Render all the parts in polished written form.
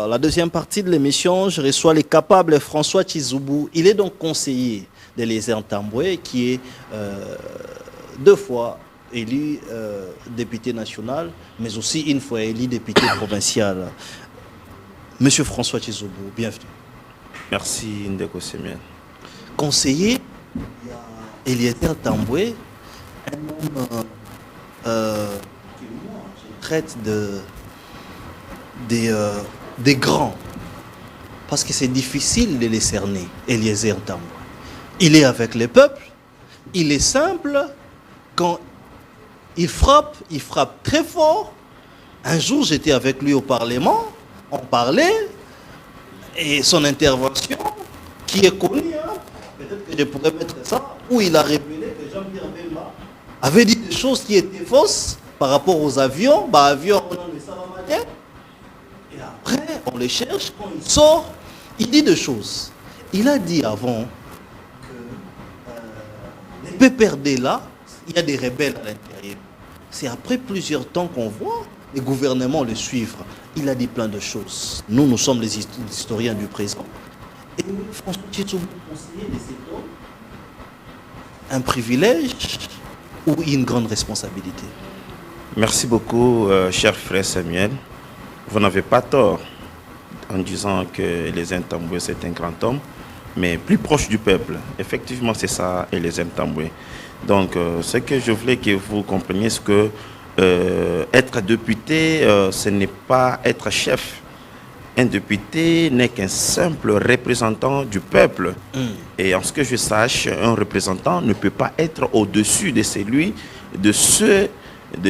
la deuxième partie de l'émission, je reçois les capables François Chizoubou. Il est donc conseiller d'Eliezer Ntambwe, qui est 2 fois élu député national, mais aussi 1 fois élu député provincial. Monsieur François Chizoubou, bienvenue. Merci Ndeko Semien. Conseiller, il y a Eliezer Ntambwe, un homme qui traite des grands, parce que c'est difficile de les cerner. Eliezer Ntambwe, il est avec le peuple, il est simple. Quand il frappe très fort. Un jour, j'étais avec lui au Parlement, on parlait, et son intervention, qui est connue, hein, peut-être que je pourrais mettre ça, où il a révélé que Jean-Pierre Bemba avait dit des choses qui étaient fausses par rapport aux avions. Avions, on a les Salamadiens. Et après, on les cherche, quand il sort, il dit des choses. Il a dit avant que les PPRD là, il y a des rebelles à l'intérieur. C'est après plusieurs temps qu'on voit les gouvernements le suivre. Il a dit plein de choses. Nous sommes les historiens du présent. Et François Chizoubou, conseiller de cet homme, un privilège ou une grande responsabilité? Merci beaucoup, cher frère Samuel. Vous n'avez pas tort en disant que Eliezer Ntambwe, c'est un grand homme, mais plus proche du peuple. Effectivement, c'est ça, Eliezer Ntambwe. Donc, ce que je voulais que vous compreniez, c'est que être député, ce n'est pas être chef. Un député n'est qu'un simple représentant du peuple. Et en ce que je sache, un représentant ne peut pas être au-dessus de celui, de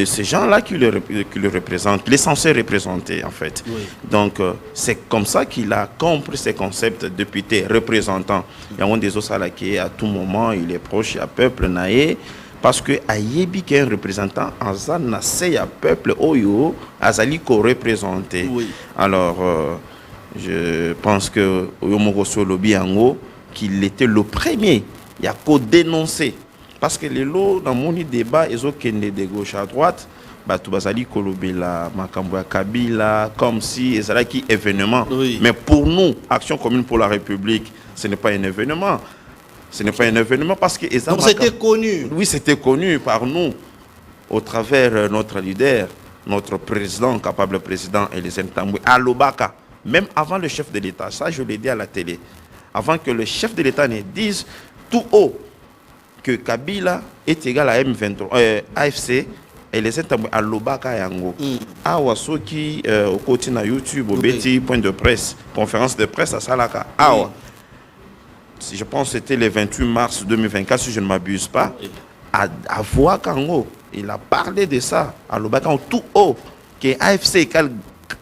ces gens-là qui le représentent, les censés représenter en fait. Oui. Donc, c'est comme ça qu'il a compris ces concepts de député, représentant. Il y a un des autres qui à tout moment, il est proche à peuple naïe, parce que Ayebi qui est un représentant, Azan c'est à peuple Oyo, Azali ko représenté. Oui. Alors, je pense que Oyomoro Solobi Ango, qu'il était le premier, il y a qu'au dénoncer. Parce que les lots, dans mon débat, ils ont de gauche à droite, tout bazali kolobela, Makambouya Kabila, comme si ils allaient qui événement. Oui. Mais pour nous, Action commune pour la République, ce n'est pas un événement. Ce n'est pas un événement parce que... Donc c'était connu. Oui, c'était connu par nous, au travers notre leader, notre président, capable président, Eliezer Ntambwe, à Lobaka, même avant le chef de l'État. Ça, je l'ai dit à la télé. Avant que le chef de l'État ne dise tout haut que Kabila est égal à M23, AFC, et les Ntambwe à Lobaka Yango. Awa soki au côté na YouTube, au Betty, point de presse, conférence de presse à Salaka. Awa. Je pense que c'était le 28 mars 2024, si je ne m'abuse pas. À Voakango, il a parlé de ça, à Lobaka, tout haut, que AFC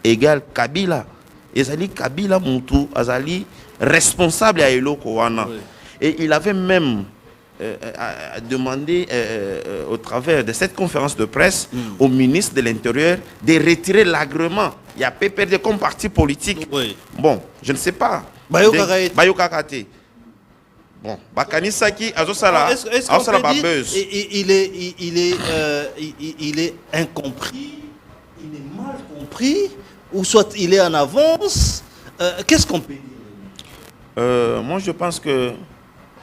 égale Kabila. Et Zali Kabila Moutou, Azali responsable à Eloko Wana. Et il avait même demandé au travers de cette conférence de presse au ministre de l'Intérieur de retirer l'agrément. Il y a PPRD comme parti politique. Oui. Bon, je ne sais pas. Bayoka Kate. Bon, Bakanisaki, Azosala, est-ce il est incompris, il est mal compris, ou soit il est en avance? Qu'est-ce qu'on peut dire? Moi, je pense que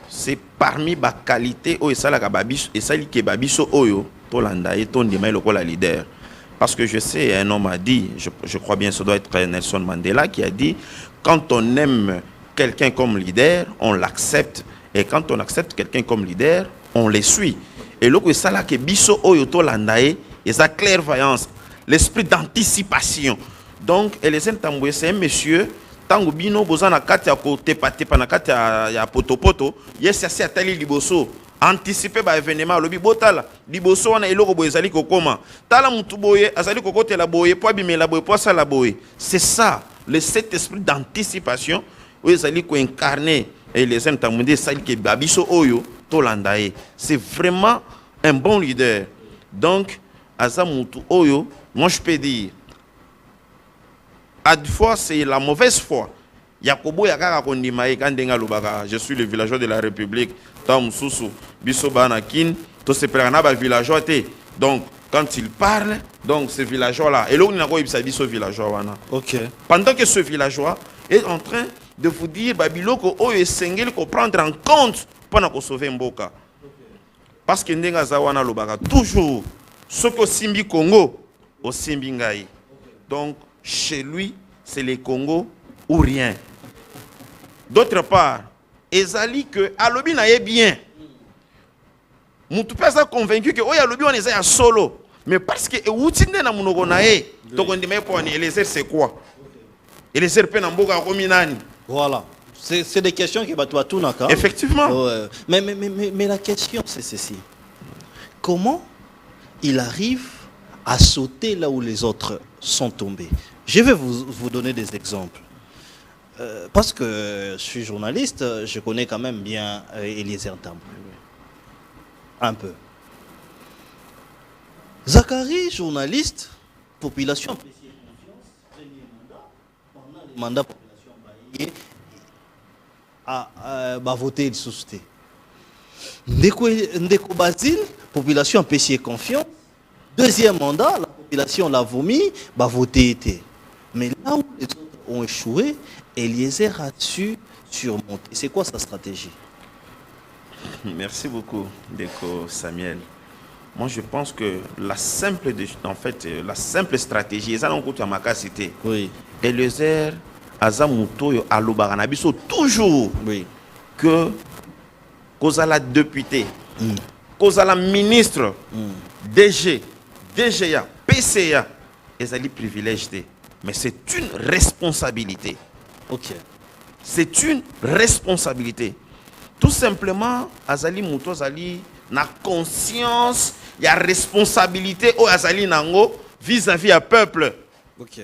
c'est parmi les qualités et ça qui babiso oyo tolanda et ton demain le leader. Parce que je sais, un homme a dit, je crois bien, ça doit être Nelson Mandela qui a dit, quand on aime quelqu'un comme leader, on l'accepte. Et quand on accepte quelqu'un comme leader, on les suit. Et là, ça là que biso oyo tolanda et sa clairvoyance, l'esprit d'anticipation. Donc, Eliezer Ntambwe, c'est un monsieur. Tango bino bozana kati ya kote patepa na kati ya potopoto yes asi atali liboso anticiper ba événement lobi botala liboso wana eloko boye ezali kokoma tala mutu boye azali kokotela boye po bimela boye po sala boye. C'est ça cet esprit d'anticipation où ezali ko incarner et les Ntambwe sali ke babiso oyo tolandae. C'est vraiment un bon leader. Donc aza mutu oyo, moi je peux dire à des fois, c'est la mauvaise foi. Yakobo yakaka kondimae kandenga lubaka. Je suis le villageois de la République. Tam susu biso banakin to se prana ba villageois te. Donc quand il parle, donc ce villageois-là, et là, on a ce villageois. Ok. Pendant que ce villageois est en train de vous dire, Babiloko, oh, et Sengel, qu'on prendre en compte pour sauver Mboka. Parce que Ndenga Zawana Lobaka, toujours, ce que Simbi Congo, au Simbi Ngaï. Donc, chez lui, c'est les Congo ou rien. D'autre part, Ezali que Alobi n'a bien. Moutou pas convaincu que Alobi on est solo. Mais parce que Outinde na munogo nae, donc on dit mais pour Eliezer c'est quoi? Eliezer pe na mboka kominani. Voilà. C'est des questions qui battent tout naka. Effectivement. Ouais. Mais la question c'est ceci. Comment il arrive à sauter là où les autres sont tombés? Je vais vous donner des exemples. Parce que je suis journaliste, je connais quand même bien Eliezer Ntambwe. Un peu. Zachary, journaliste, population appréciée confiance, premier mandat, pendant les mandats population a voté et sousté. Ndeko Basile, population appréciée confiance, deuxième mandat, la population l'a vomi, voté été. Mais là où les autres ont échoué, Eliezer a su surmonter. C'est quoi sa stratégie? Merci beaucoup, Ndeko Samuel. Moi, je pense que la simple stratégie, et ça, on compte à ma cité. Oui. Eliezer Azamuto Alobarabiso toujours oui. que Kozala député, Kozala ministre, DG, DGA, PCA, ils allaient privilégiés. Mais c'est une responsabilité. Ok. C'est une responsabilité. Tout simplement, Azali Mouto Azali na conscience, il y a responsabilité au Azali Nango vis-à-vis du peuple. Ok.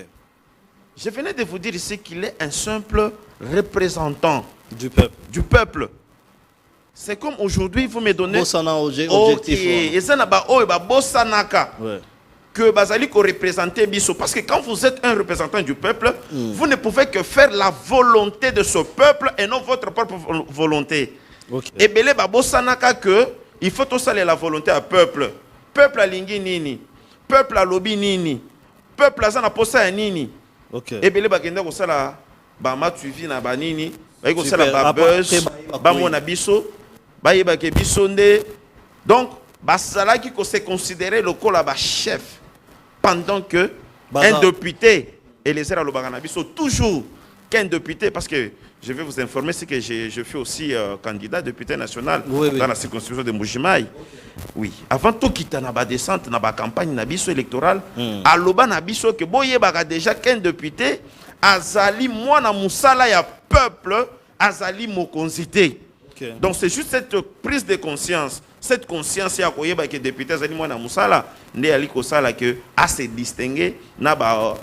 Je venais de vous dire ici qu'il est un simple représentant du peuple. Du peuple. C'est comme aujourd'hui, vous me donnez. Bossana objectif. Et ça n'a pas Bossanaka. Ouais. Que Bazali ko représenter Bisso. Parce que quand vous êtes un représentant du peuple, vous ne pouvez que faire la volonté de ce peuple et non votre propre volonté. Okay. Et Belé Bossanaka que il faut tout ça la volonté à peuple. Peuple à Lingi Nini. Peuple à Lobi Nini. Peuple à Zana Posa Nini. Et Belé Bakenda Kosala Bama Tuvi na Banini. Bakosala Babuz. Bamona Bisso. Bayebake Bissonde. Donc, Basala qui s'est considéré le colaba chef. Pendant que un député, Eliezer Alobaganabiso, toujours qu'un député, parce que je vais vous informer, c'est que je fais aussi candidat député national dans la circonscription de Mbujimaï. Oui. Avant tout quitter la descente, dans la campagne nabiso électorale, Aloba Nabiso, que boye baga déjà qu'un député, Azali, moi, na Moussala, ya peuple, Azali, Mokonzité. Donc c'est juste cette prise de conscience. Cette conscience, il y a que député Azali Mwana Moussala, ne ali kosala que à se distinguer naba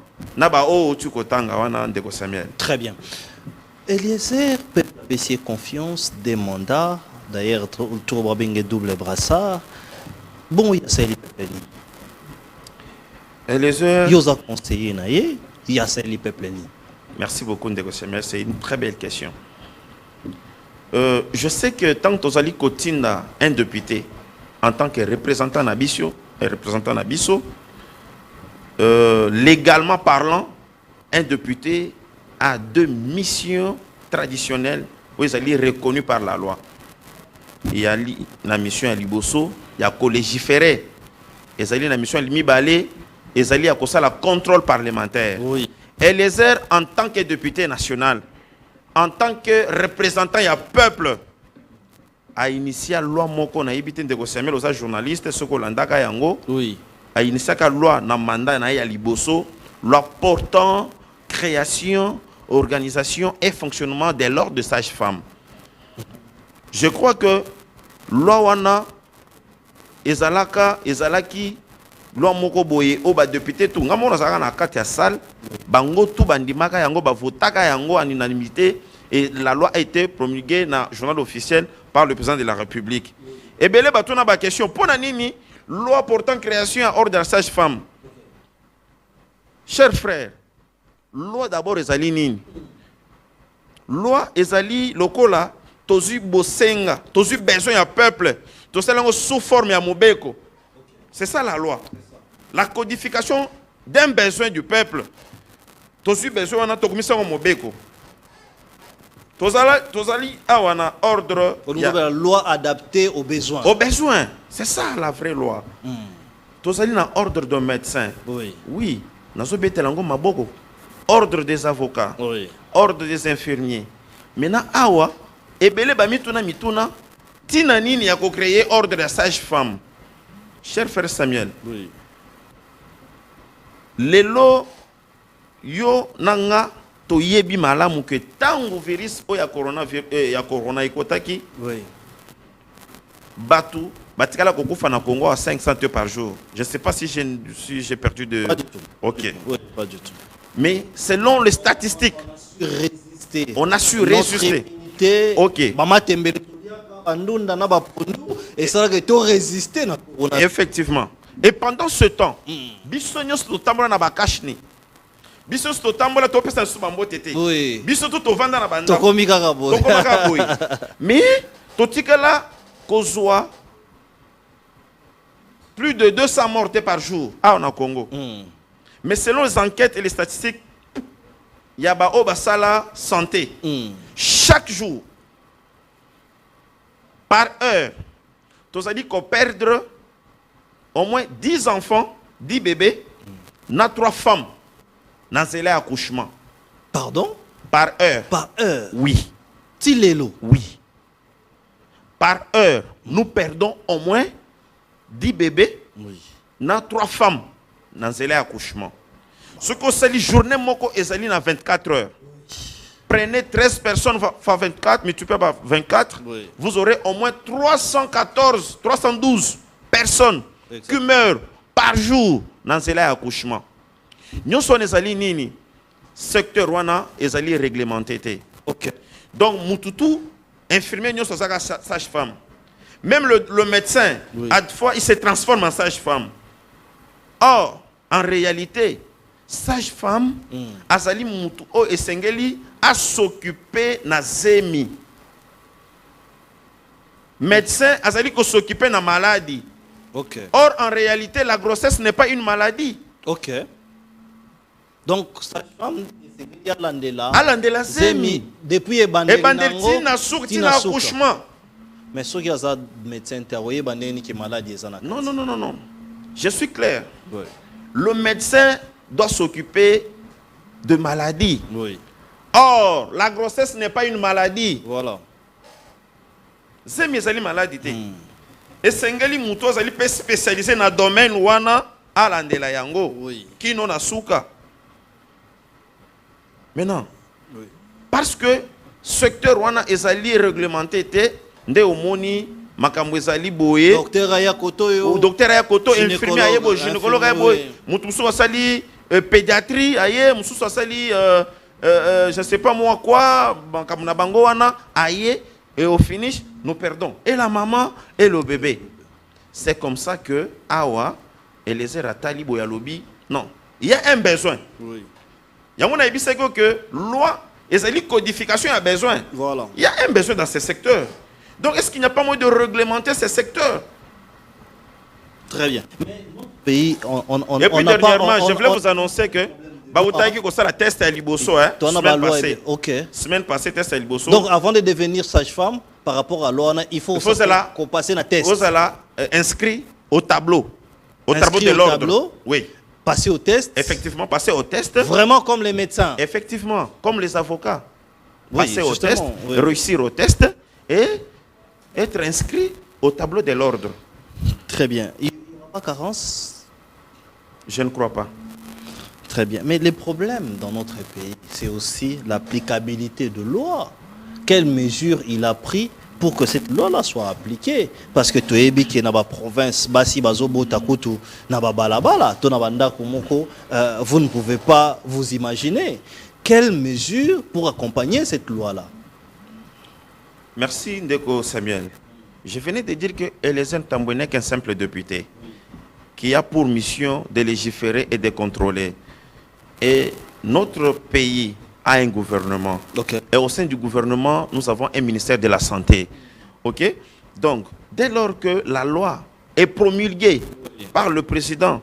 o tu kotanga wana ndeko Samuel. Très bien. Eliezer peut apprécier confiance des mandats. D'ailleurs, Tour Babingue double brassard. Bon, il y a Sali Pepeli. Eliezer. Il y a conseiller naïe. Il y a Sali Pepeli. Merci beaucoup ndeko Samuel. C'est une très belle question. Je sais que tant que Tozali Kotinda, un député, en tant que représentant Nabiso, légalement parlant, un député a deux missions traditionnelles où ils sont reconnus par la loi. Il y a la mission à Liboso, il y a légiférer. Il y a la mission à Limibale, il y a le contrôle parlementaire. Oui. Eliezer, en tant que député national, en tant que représentant du peuple, a initié la loi moko na ibité de Samuel aux journalistes ce que l'andaka yango. Oui. A initié la loi na mandat na ya Liboso, loi portant création, organisation et fonctionnement de l'ordre de sages-femmes. Je crois que loi wana ezalaki loi moko boye o ba député tout ngamona saka na kati ya salle bango tout bandimaka yango ba votaka yango en unanimité et la loi a été promulguée dans le journal officiel par le président de la République. Et belé batuna ba question pour nini loi portant création à ordre de la sage-femme. Chers frères, loi d'abord ezali nini? Loi ezali lokola tozu bosenga, tozu besoin ya peuple, to salango sous forme ya mobeko. C'est ça la loi. la codification d'un besoin du peuple. Tosu besoin on a tokumisa au mobeko. Tozali awana ordre. La loi adaptée aux besoins. Aux besoins, c'est ça la vraie loi. Tozali na ordre de médecin. Oui. Oui. Nazo betelango maboko. Ordre des avocats. Oui. Ordre des infirmiers. Maintenant awa ebele ba mituna tina nini ya ko créer ordre de sage-femme. Cher frère Samuel. Oui. Lelo yo nanga to yebi malamu ke tango virus o ya corona ekotaki. Oui. Batu batikala kokufa na Congo à 500 par jour. Je ne sais pas si j'ai perdu de. Pas du tout. OK. Oui, pas du tout. Mais selon les statistiques, on a su résister. OK. Effectivement. Et pendant ce temps, bisognos to tambola na bakashni. Bisognos to tambola to pesa subambo tete. Oui. Bisognos to vanda na banda. Tokomika kaboy. Mais totikala kozwa plus de 200 morts par jour en Congo. Mais selon les enquêtes et les statistiques, il y a Basala santé. Chaque jour, par heure, tu as dit qu'on perdre au moins 10 enfants, 10 bébés, na 3 femmes dans les accouchements. Pardon? Par heure. Par heure? Oui. Tilelo? Oui. Par heure, nous perdons au moins 10 bébés, oui. Na 3 femmes dans les accouchements. Ce qu'on s'est dit, journée moko ezali na 24 heures. Prenez 13 personnes, 24, mais tu peux pas 24. Oui. Vous aurez au moins 312 personnes qui meurent par jour dans les accouchements. Nous sommes ezali nini. Secteur wana ezali réglementé. OK. Donc mututu infirmier nous sommes sage-femme. Même le médecin, oui. À deux fois, il se transforme en sage-femme. Or, en réalité, sage-femme, azali mutu o esengeli a s'occuper na zemi. Médecin, azali ko s'occuper na maladie. Okay. Or, en réalité, la grossesse n'est pas une maladie. Ok. Donc, sage-femme, alandela zemi. Depuis ebandeli na accouchement. Mais ceux qui ont un médecin, qui maladie. Non. Je suis clair. Oui. Le médecin doit s'occuper de maladies. Oui. Or, la grossesse n'est pas une maladie. Voilà. C'est mes maladies. Et Sengeli Mouto zali spécialisé dans le domaine wana alandela yango. Oui. Qui non a souka. Maintenant, oui. Parce que secteur wana ezali réglementé te nde omoni makambo ezali boye. Docteur Ayakoto yo. Docteur Ayakoto infirmier ayebo gynécologue ayebo mutusu asali pédiatrie aye mususu asali je sais pas moi quoi makambo na bango wana aye et au finish nous perdons et la maman et le bébé. C'est comme ça que awa et les ratali boyalobi non, il y a un besoin. Oui. Il y a mon avis c'est que loi et la codification a besoin. Voilà. Il y a un besoin dans ces secteurs. Donc est-ce qu'il n'y a pas moyen de réglementer ces secteurs? Très bien. Mais notre pays, et puis dernièrement, je voulais vous annoncer que la test à Liboso, semaine passée, test à Liboso. Donc avant de devenir sage-femme, par rapport à l'ONA, il faut qu'on passe un test. Vous allez inscrit au tableau. Au tableau de l'ordre. Oui. Passer au test. Effectivement, passer au test. Vraiment comme les médecins. Effectivement, comme les avocats. Oui, passer au test, oui. Réussir au test et être inscrit au tableau de l'ordre. Très bien. Il n'y aura pas carence? Je ne crois pas. Très bien. Mais le problème dans notre pays, c'est aussi l'applicabilité de loi. Quelles mesures il a pris pour que cette loi-là soit appliquée? Parce que tu es qui dans la province, vous ne pouvez pas vous imaginer. Quelles mesures pour accompagner cette loi-là? Merci Ndeko Samuel. Je venais de dire que Eliezer Tambwe n'est qu'un simple député qui a pour mission de légiférer et de contrôler. Et notre pays a un gouvernement. Okay. Et au sein du gouvernement, nous avons un ministère de la Santé. OK? Donc, dès lors que la loi est promulguée par le président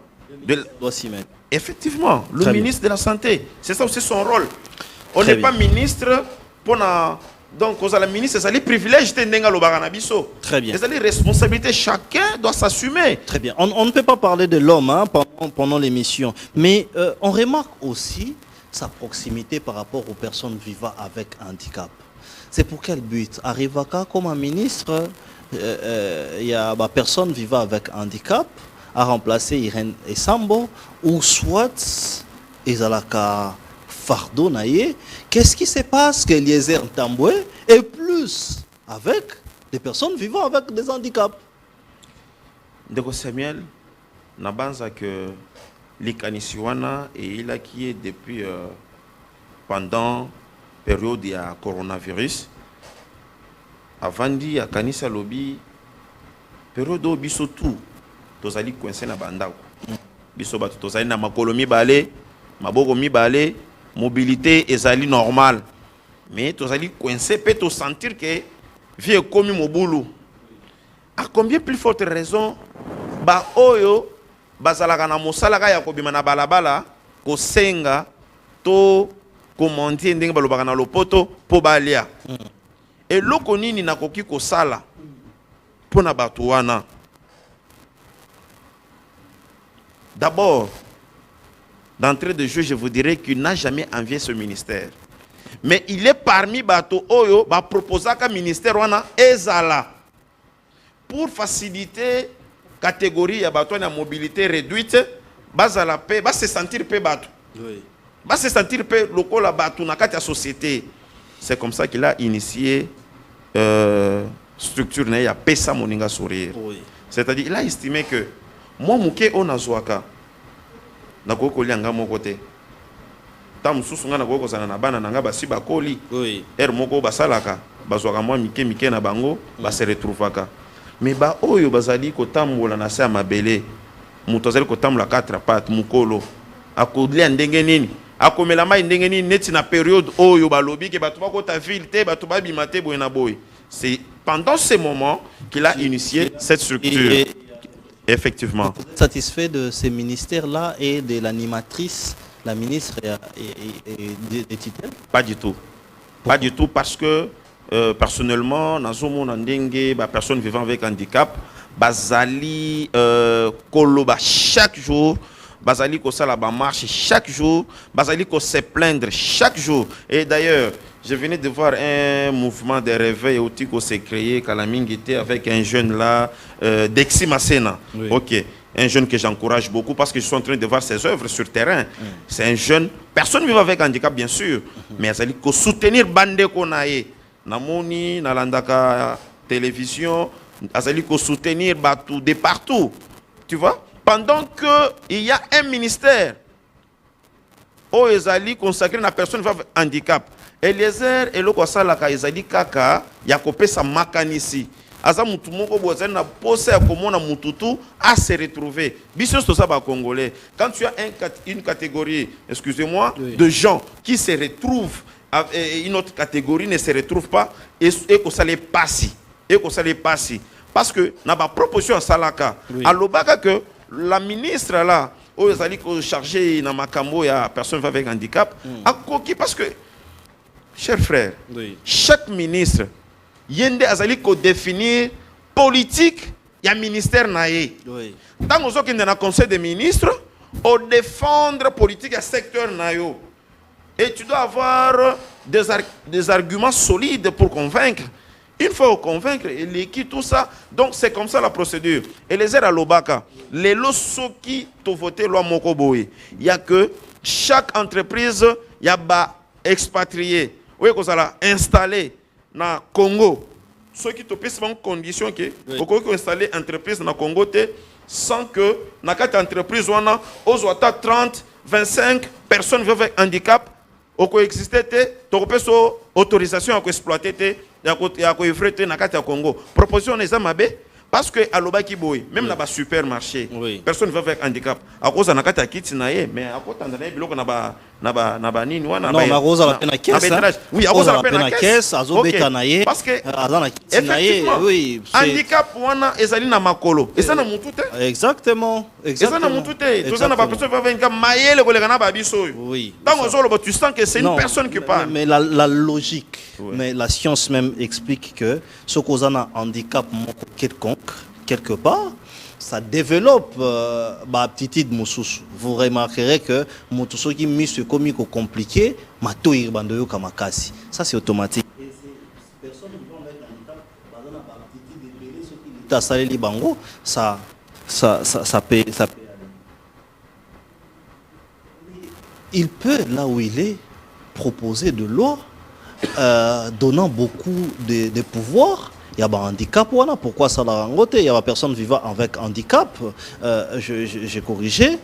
doit s'y mettre. Effectivement, le Très ministre de la Santé, c'est ça aussi son rôle. On Très n'est pas ministre pour donc aux ministre, c'est les privilèges de Très bien. les responsabilités, chacun doit s'assumer. Très bien. On ne peut pas parler de l'homme pendant l'émission, mais on remarque aussi sa proximité par rapport aux personnes vivant avec handicap. C'est pour quel but? Arrivaka comme un ministre, il y a personne vivant avec handicap à remplacer Irène Esambo, ou soit Ezalaka fardeau naïe. Qu'est-ce qui se passe que Eliezer Ntambwe est plus avec des personnes vivant avec des handicaps? Ndeko Samuel, nabanza que l'Ikanisiwana et il a qui est depuis pendant période de coronavirus. Avant dit à Kanisa Lobby, période où biso tout, tozali coincé na bandako. Biso batu tozali na makolo mibale, maboko mibale, mobilité ezali normale. Mais tozali coincé peut te sentir que vie comme mobulu. À combien plus forte raison ba oyo bazalaka na mosalaka ya kobima na balabala ko senga to komandi ndenge balobaka na lopoto po balia. Et loko nini nakoki ko sala pona batu wana. D'abord, d'entrée de jeu, je vous dirais qu'il n'a jamais envié ce ministère. Mais il est parmi Bato Oyo, ba proposa ka ministère wana ezala pour faciliter catégorie ya bato na mobilité réduite, bazala pe, ba se sentir pe bato. Oui. Ba se sentir pe lokola bato na kati ya société. C'est comme ça qu'il a initié structure na ya pesa moninga sourire. Oui. C'est-à-dire il a estimé que moi muke onazwaka na koko lianga moko te ta mususu nga na koko sana na bana nanga basi bakoli Oui. moko basalaka bazwaka mwa mike na bango ba se retrouvaka mais ba oyo bazali ko tambola na sa mabele muto azali ko tambola quatre pattes mukolo akolia ndenge nini akomela mai ndenge nini neti na période oyo balobi ke batu bakota ville te batu babima te boye na boye. C'est pendant ce moment qu'il a initié cette structure. Effectivement. Vous êtes satisfait de ces ministères-là et de l'animatrice, la ministre et des titulaires? Pas du tout. Pas du tout parce que personnellement, dans un monde ndenge, personne vivant avec handicap, bazali koloba chaque jour, bazali ko sala ba marche chaque jour, bazali ko se plaindre chaque jour. Et d'ailleurs, je venais de voir un mouvement de réveil qui s'est créé Kalamingité avec un jeune là, Dexi Masena. Oui. Ok, un jeune que j'encourage beaucoup parce que je suis en train de voir ses œuvres sur terrain. C'est un jeune, personne ne vit avec handicap bien sûr, mais il faut soutenir Bande Konae. Namoni, Nalandaka télévision, il faut soutenir Batou de partout. Tu vois? Pendant qu'il y a un ministère où ils consacré à la personne vivant avec handicap. Eliezer eloko salaka ezali kaka ya kopesa makanisi aza mutu moko bozali na posa ya komona mututu à se retrouver biso to ça ba congolais quand tu as une catégorie excusez-moi oui, de gens qui se retrouvent une autre catégorie ne se retrouve pas et que ça les passe parce que na ba proposition salaka oui, alobaka que la ministre là o ezali ko charger na makambo ya personne avec handicap akoki parce que chers frères, oui, chaque ministre, yende azali ko définir politique ya ministère naé. oui. Tant que nous avons un conseil des ministres, on défendre politique à secteur nayo. Et tu dois avoir des arguments solides pour convaincre. Une fois convaincre, et tout ça, donc c'est comme ça la procédure. Et les airs à l'Obaka, les lots qui t'ont voté loi Mokoboé, il y a que chaque entreprise, il y a expatrié. Oui, qu'on s'est installé dans Congo. Ceux qui te pèsent en condition que vous pouvez installer une entreprise dans le Congo sans que dans cette entreprise, on a 30, 25 personnes vivant avec handicap. Au coexister, tu as autorisation à exploiter, à effréter dans le Congo. Proposition n'est pas Parce que à l'Obaki Boy, même dans le supermarché, Oui. personne ne va avec handicap. À cause de la kit mais à cause de la biloko na nini wana. Non, na cause la peine à caisse. Oui, à cause de la peine à caisse. Parce que effectivement, oui, handicap wana ezali na makolo. Et ça na mutute. Exactement. Et ça na mutute. Tout ça na pas personne va avec handicap mayele ko lekana ba biso. Oui. Dans tu sens que c'est une personne qui parle. Mais la logique, mais la science même explique que ce qu'on a un handicap quelconque, quelque part, ça développe ma aptitude moussous. Vous remarquerez que moutousso qui mis ce comique compliqué, mato irbandoyo kamakasi. Ça c'est automatique. Et ces personnes qui vont avec handicap, basant la aptitude de péler ce qui est à saler les bango, ça peut aller. Il peut, là où il est, proposer de loi donnant beaucoup de pouvoirs. Il y a un handicap, voilà. Pourquoi ça l'a rangoté? Il y a une personne vivant avec handicap. J'ai corrigé.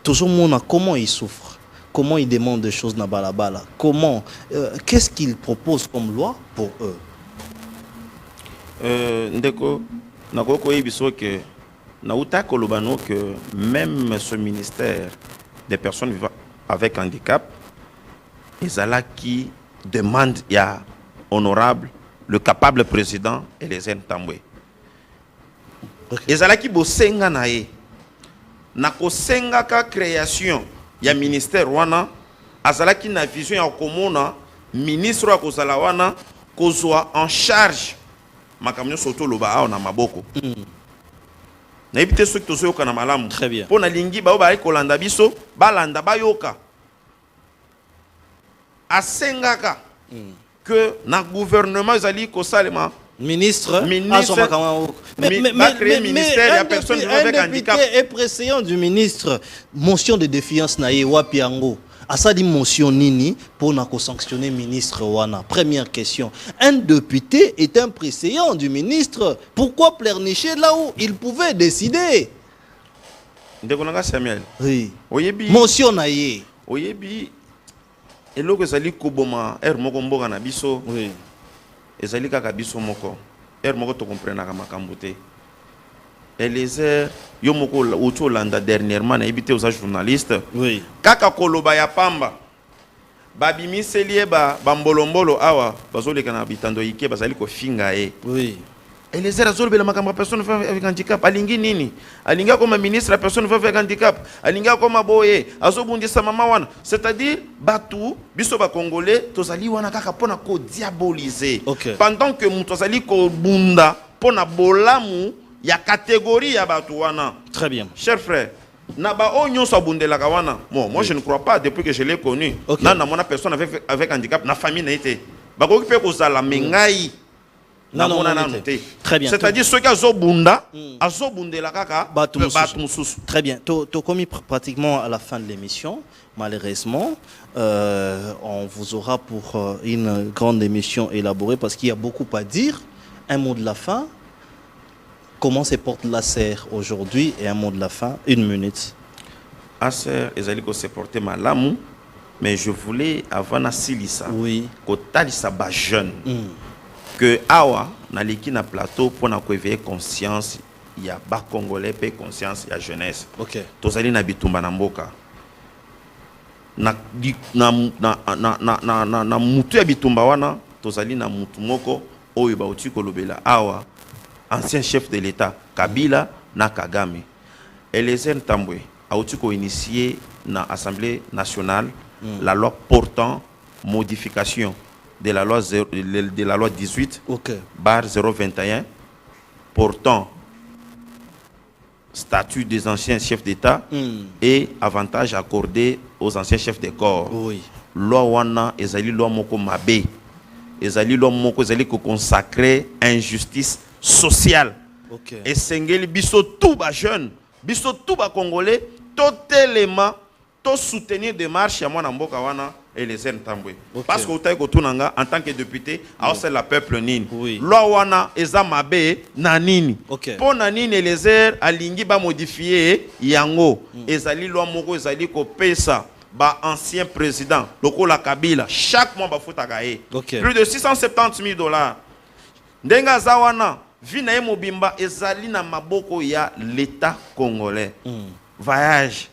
Toujours mon comment il souffre, comment il demande des choses dans balabala, comment, qu'est-ce qu'il propose comme loi pour eux? Ndeko, nakoko yebiso que nauta kolobano que même ce ministère des personnes vivant avec handicap, ezala qui demande ya honorable le capable président et les Ntambwe. Ezala qui bosenga na ye na kosenga ka création ya ministère wana azala qui na vision ya komona ministre wa kozala wana kozwa en charge makamyo soto loba na maboko. Na ebite soki tozoyoka na malamu. Très bien. Pona lingi ba ba kolanda biso balanda bayoka. Asengaka que na gouvernement ezali ko salema ministre mais ministère, il y a personne qui va avec handicap. Et précédent du ministre, motion de défiance naïe wapiango. À ça dit motion nini pour na sanctionner ministre wana. Première question. Un député est un précédent du ministre. Pourquoi pleurnicher là où il pouvait décider? Ndekonanga Samuel. Oui. Oyebi. Motion naïe. Oyebi. Eloko ezali koboma moko mboka na biso. Oui. Ezali kaka biso moko. Moko to comprendre makambo te. Eliezer yo moko oto landa dernièrement na ebité aux journalistes. Oui. Kaka koloba ya pamba. Babimi selie ba bambolombolo awa bazoleka na bitando yike bazali ko finga e. Oui. Eliezer azolobela makambo personne avec handicap alingi nini? Alinga comme ministre personne avec handicap. Alinga comme boye azobundisa mama wana. C'est-à-dire batu biso ba congolais tozali wana kaka pona ko diaboliser. Okay. Pendant que muto azali ko bunda pona bolamu ya catégorie ya batu wana. Très bien. Cher frère, naba onyo sa bundela kawana. Moi je ne crois pas depuis que je l'ai connu. Okay. Na mona personne avec handicap na famille na été. Ba ko pe ko zala mengai. Non, très bien. C'est-à-dire ceux qui azobunda, azobundela kaka batu mususu. Très bien. To commis pratiquement à la fin de l'émission. Malheureusement, on vous aura pour une grande émission élaborée parce qu'il y a beaucoup à dire. Un mot de la fin. Comment se porte l'ASER aujourd'hui et un mot de la fin, 1 minute. ASER, ezali ko se porter malamu, mais je voulais avant na silisa. Oui. Ko talisa ba jeune. Que awa na liki na plateau pour na ko éveiller conscience ya ba congolais pe conscience ya jeunesse. OK. Tozali na bitumba na mboka. Na mutu ya bitumba wana tozali na mutu moko oyo ba uti kolobela awa ancien chef de l'État Kabila na Kagame. Eliezer Ntambwe a uti ko initier na Assemblée nationale la loi portant modification de la loi 18 bar 021 portant statut des anciens chefs d'État et avantages accordés aux anciens chefs de corps. Oui. Loi wana ezali loi moko mabe. Ezali loi moko ezali ko consacrer injustice sociale. OK. Et sengeli biso tout ba jeune, biso tout ba congolais, totalement to soutenir démarche ya mwana mboka wana Eliezer Ntambwe. Parce que otaye kotunanga en tant que député, c'est la peuple nini. Oui. Loi wana eza mabe na nini. OK. Po na nini Eliezer alingi ba modifier yango. Ezali loi moko ezali ko pesa ba ancien président lokola Kabila chaque mois ba futaka e. OK. Plus de $670,000. Ndenga za wana vie na ye mobimba ezali na maboko ya l'État congolais. Voyage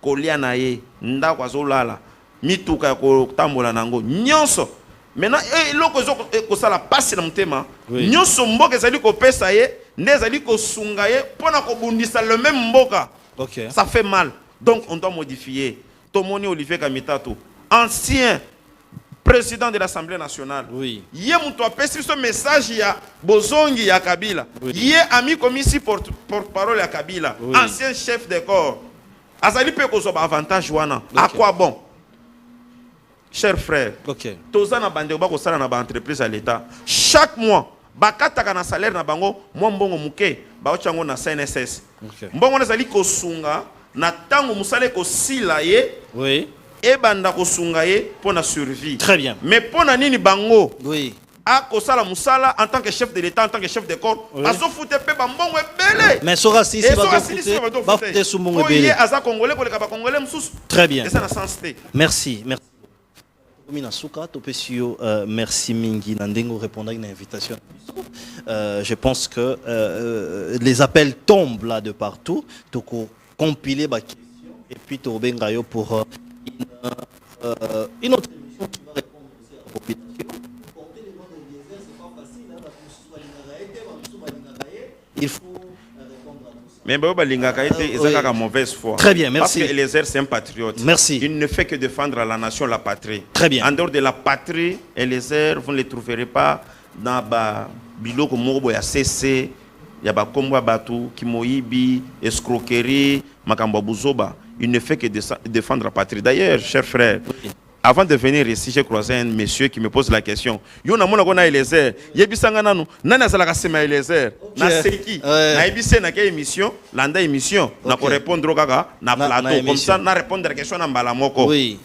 kolia na ye ndako azolala mituka ya kotambola nango nyonso. Maintenant eloko ekozala pasi na motema nyonso mboka ezali kopesa ye nde ezali kosunga ye mpona kobundisa le même mboka. Ça fait mal. Donc on doit modifier. Tomoni Olivier Kamitato, ancien président de l'Assemblée nationale. Yé muto apesi ce message ya bozongi ya Kabila. Yé ami commissi porte-parole ya Kabila, ancien chef de corps. Azali pe kozoba avantage wana. À quoi bon? Chers frères, toza na bande ba ko sala na ba entreprise à l'État. Chaque mois, bakataka na salaire na bango, mo mbongo muke, ba ochango na CNSS. Mbongo na zali kosunga na tango musale ko sila ye. Et banda ko sunga ye pour na survie. Très bien. Mais pour na nini bango? A ko sala musala en tant que chef de l'État, en tant que chef de corps. Aso foute pe ba mbongo ebele. Mais sora si ba foute su mbongo ebele. Aza congolais ko le kaba congolais mususu. Très bien. Et ça na sens té. Merci. Merci Mingi Nandengo répondre à une invitation. Je pense que les appels tombent là de partout. Donc compiler ma question et puis Tobengayo pour une autre émission qui va répondre aussi à la population. Porter les voix de Eliezer, c'est pas facile. Il faut répondre à tout ça. Mais Balingaka était mauvaise foi. Très bien, merci. Parce que Eliezer, c'est un patriote. Merci. Il ne fait que défendre la nation, la patrie. Très bien. En dehors de la patrie, Eliezer, vous ne les trouverez pas dans Biloko Morobo ya CC, Yaba Komba Batu, Kimoibi, escroquerie, Makamba Buzoba. Il ne fait que défendre la patrie. D'ailleurs, chers frères, avant de venir ici, j'ai croisé un monsieur qui me pose la question. Yo na mona kona Eliezer, yebisanga nanu, nana sala kasema Eliezer, na seki, na ebise na ke émission, landa émission, na ko répondre kaka na plateau comme ça, na répondre à la question na mbala moko. Oui.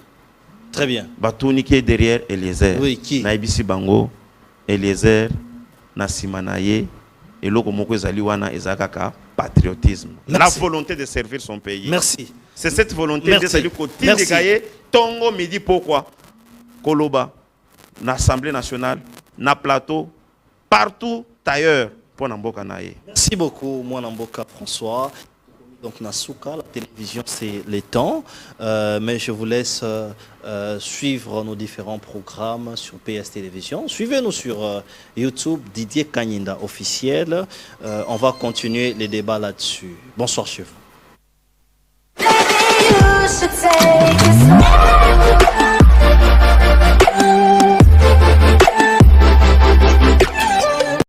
Très bien. Batuni qui est derrière Eliezer. Oui, qui? Na ebisi bango, Eliezer na simanaye, et loko moko ezali wana ezakaka patriotisme. La volonté de servir son pays. Merci. C'est cette volonté de saluer côté de Gaye, Tongo me dit pourquoi. Koloba, l'Assemblée nationale, na plateau, partout ailleurs pour Namboka Naye. Merci beaucoup, moi Namboka François. Donc Nasuka, la télévision c'est les temps, mais je vous laisse suivre nos différents programmes sur PS Télévision. Suivez-nous sur YouTube, Didier Kanyinda officiel. On va continuer les débats là-dessus. Bonsoir chez vous.